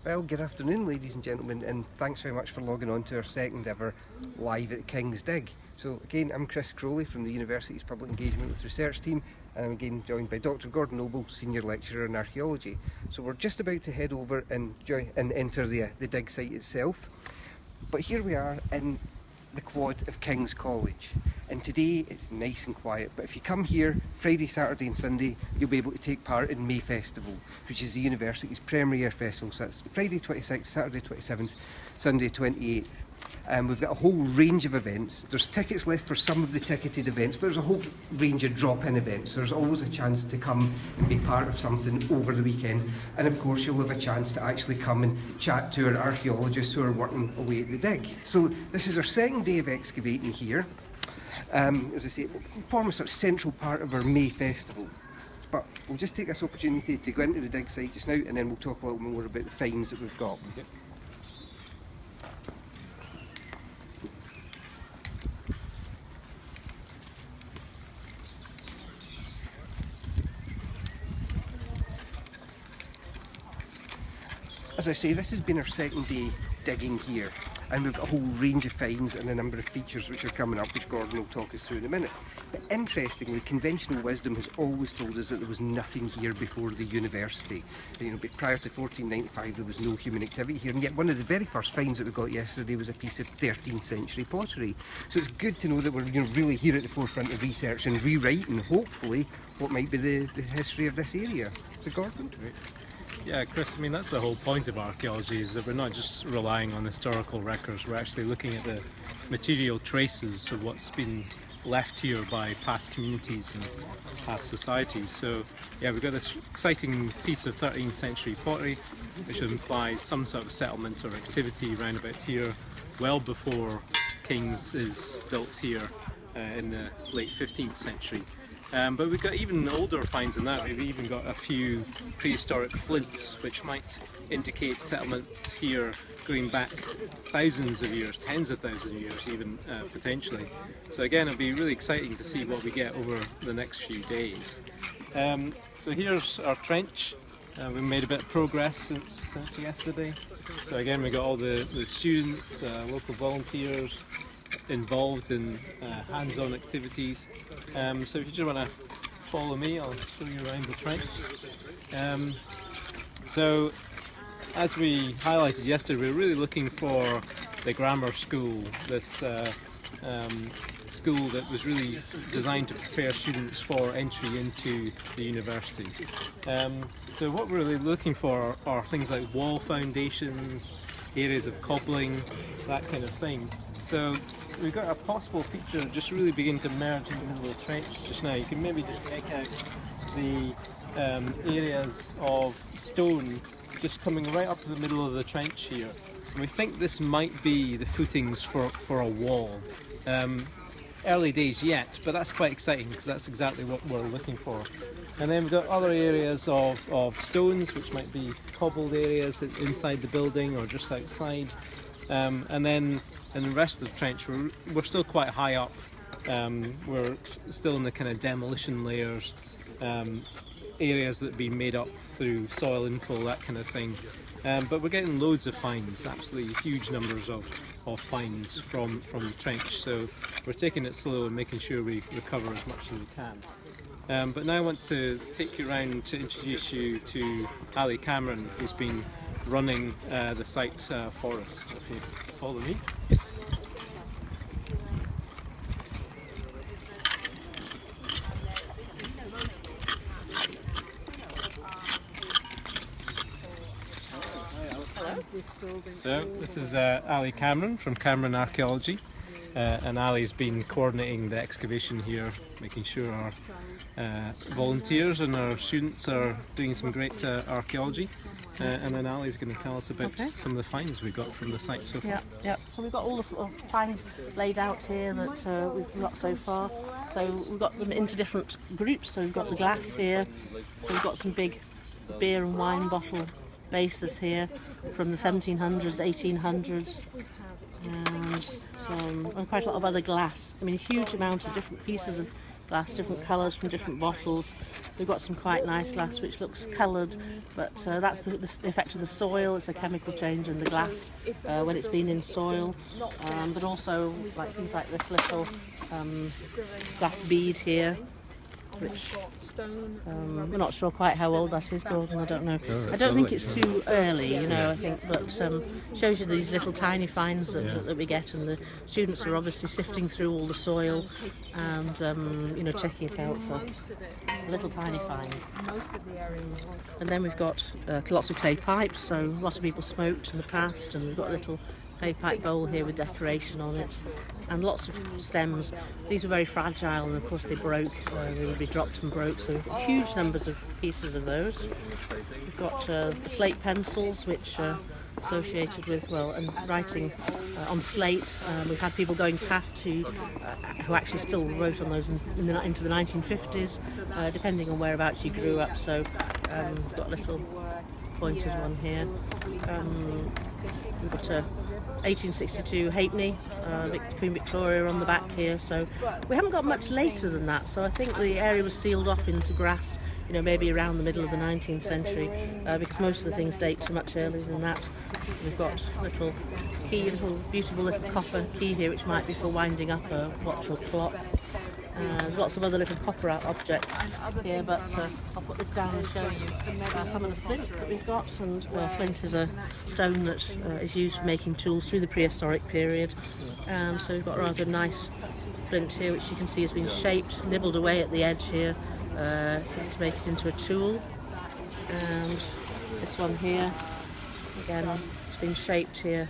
Well, good afternoon, ladies and gentlemen, and thanks very much for logging on to our second ever Live at King's Dig. So again, I'm Chris Crowley from the University's Public Engagement with Research team, and I'm again joined by Dr Gordon Noble, Senior Lecturer in Archaeology. So we're just about to head over and enter the dig site itself. But here we are in the quad of King's College, and today it's nice and quiet, but if you come here Friday, Saturday and Sunday, you'll be able to take part in May Festival, which is the university's premier festival. So it's Friday 26th, Saturday 27th, Sunday 28th. We've got a whole range of events. There's tickets left for some of the ticketed events, but there's a whole range of drop-in events. So there's always a chance to come and be part of something over the weekend. And of course, you'll have a chance to actually come and chat to our archaeologists who are working away at the dig. So this is our second day of excavating here. As I say, form a sort of central part of our May Festival. But we'll just take this opportunity to go into the dig site just now, and then we'll talk a little more about the finds that we've got. Okay. As I say, this has been our second day digging here, and we've got a whole range of finds and a number of features which are coming up, which Gordon will talk us through in a minute. But interestingly, conventional wisdom has always told us that there was nothing here before the university. Prior to 1495 there was no human activity here, and yet one of the very first finds that we got yesterday was a piece of 13th century pottery. So it's good to know that we're really here at the forefront of research and rewriting, hopefully, what might be the history of this area. So Gordon? Great. Yeah, Chris, I mean, that's the whole point of archaeology, is that we're not just relying on historical records, we're actually looking at the material traces of what's been left here by past communities and past societies. So yeah, we've got this exciting piece of 13th century pottery, which implies some sort of settlement or activity around about here, well before King's is built here in the late 15th century. But we've got even older finds than that. We've even got a few prehistoric flints, which might indicate settlement here going back thousands of years, tens of thousands of years even, potentially. So again, it'll be really exciting to see what we get over the next few days. So here's our trench. We've made a bit of progress since yesterday. So again, we got all the students, local volunteers involved in hands-on activities. So if you just want to follow me, I'll show you around the trench. So as we highlighted yesterday, we're really looking for the grammar school, this school that was really designed to prepare students for entry into the university. So what we're really looking for are things like wall foundations, areas of cobbling, that kind of thing. So we've got a possible feature just really beginning to merge in the middle of the trench just now. You can maybe just make out the areas of stone just coming right up to the middle of the trench here. And we think this might be the footings for a wall. Early days yet, but that's quite exciting because that's exactly what we're looking for. And then we've got other areas of stones, which might be cobbled areas inside the building or just outside. And then in the rest of the trench, we're still quite high up. We're still in the kind of demolition layers, areas that have been made up through soil infill, that kind of thing. But we're getting loads of finds, absolutely huge numbers of finds from the trench. So we're taking it slow and making sure we recover as much as we can. But now I want to take you around to introduce you to Ali Cameron, who's been running the site for us. If you follow me. So this is Ali Cameron from Cameron Archaeology, and Ali's been coordinating the excavation here, making sure our volunteers and our students are doing some great archaeology, and then Ali's going to tell us about some of the finds we got from the site so far. Yeah. So we've got all the finds laid out here that we've got so far. So we've got them into different groups. So we've got the glass here. So we've got some big beer and wine bottle bases here from the 1700s, 1800s, and quite a lot of other glass. I mean, a huge amount of different pieces of glass, different colours from different bottles. We've got some quite nice glass which looks coloured, but that's the effect of the soil. It's a chemical change in the glass when it's been in soil, but also like things like this little glass bead here, which we're not sure quite how old that is, Gordon, I don't know. I don't think it's too early, you know, I think, but shows you these little tiny finds that we get, and the students are obviously sifting through all the soil and, you know, checking it out for little tiny finds. And then we've got lots of clay pipes, so a lot of people smoked in the past, and we've got a little clay pipe bowl here with decoration on it, and lots of stems. These were very fragile, and of course they broke, they would be dropped and broke, so huge numbers of pieces of those. We've got slate pencils, which are associated with, well, and writing on slate. We've had people going past who actually still wrote on those into the 1950s, depending on whereabouts you grew up, so we've got a little pointed one here. We've got a 1862 halfpenny, Queen Victoria on the back here, so we haven't got much later than that, so I think the area was sealed off into grass, you know, maybe around the middle of the 19th century, because most of the things date to much earlier than that. We've got a little key, a little beautiful little copper key here, which might be for winding up a watch or clock. Lots of other little copper objects here, but I'll put this down and show you some of the flints that we've got. And flint is a stone that is used for making tools through the prehistoric period. So we've got a rather nice flint here, which you can see has been shaped, nibbled away at the edge here to make it into a tool. And this one here, again, it's been shaped here.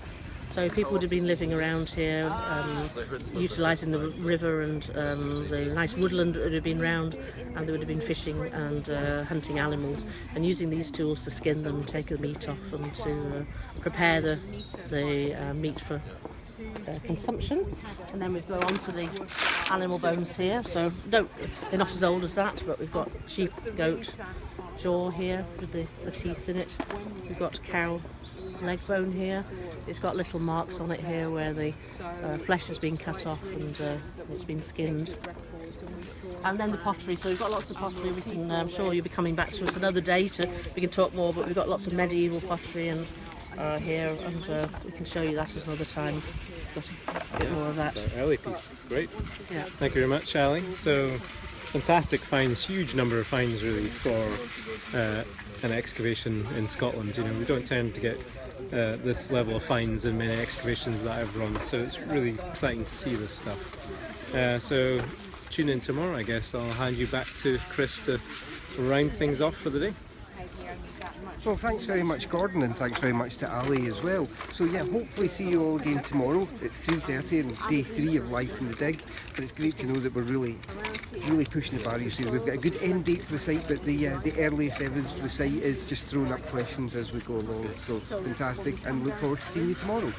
So people would have been living around here, utilising the river and the nice woodland that would have been around, and they would have been fishing and hunting animals, and using these tools to skin them, take the meat off, and to prepare the meat for consumption. And then we go on to the animal bones here. So they're not as old as that, but we've got sheep, goat jaw here with the teeth in it. We've got cow leg bone here. It's got little marks on it here where the flesh has been cut off and it's been skinned. And then the pottery, so we've got lots of pottery. We can, I'm sure you'll be coming back to us another day we can talk more, but we've got lots of medieval pottery and here, and we can show you that another time. Got a bit more of that. That's our alley piece. Great. Yeah. Thank you very much, Ali. So fantastic finds, huge number of finds really for an excavation in Scotland. You know, we don't tend to get this level of finds in many excavations that I've run, so it's really exciting to see this stuff. So tune in tomorrow, I guess. I'll hand you back to Chris to round things off for the day. Well, thanks very much, Gordon, and thanks very much to Ali as well. So yeah, hopefully see you all again tomorrow at 3:30 and day 3 of Live from the Dig. But it's great to know that we're really pushing the barriers here. We've got a good end date for the site, but the earliest evidence for the site is just throwing up questions as we go along. So fantastic, and look forward to seeing you tomorrow.